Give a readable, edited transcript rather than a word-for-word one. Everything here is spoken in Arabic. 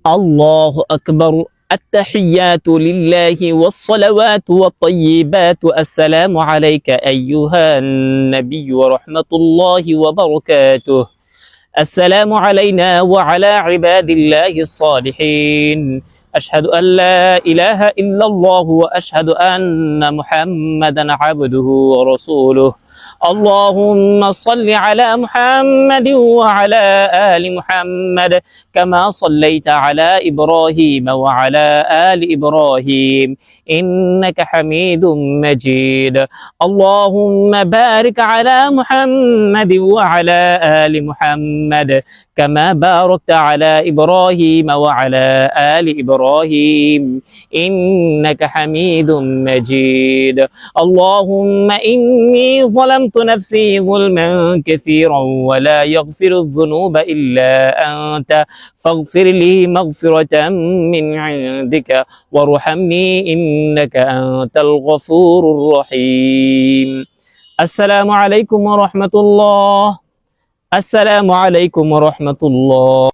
الله أكبر. التحيات لله والصلوات والطيبات. السلام عليك أيها النبي ورحمة الله وبركاته. السلام علينا وعلى عباد الله الصالحين. أشهد أن لا إله إلا الله وأشهد أن محمدا عبده ورسوله. اللهم صل على محمد وعلى آل محمد كما صليت على إبراهيم وعلى آل إبراهيم إنك حميد مجيد. اللهم بارك على محمد وعلى آل محمد كما باركت على إبراهيم وعلى آل إبراهيم إنك حميد مجيد. اللهم إني ظلمت نفسي ظلما كثيرا ولا يغفر الذنوب إلا أنت فاغفر لي مغفرة من عندك وارحمني إنك أنت الغفور الرحيم. السلام عليكم ورحمة الله. السلام عليكم ورحمة الله.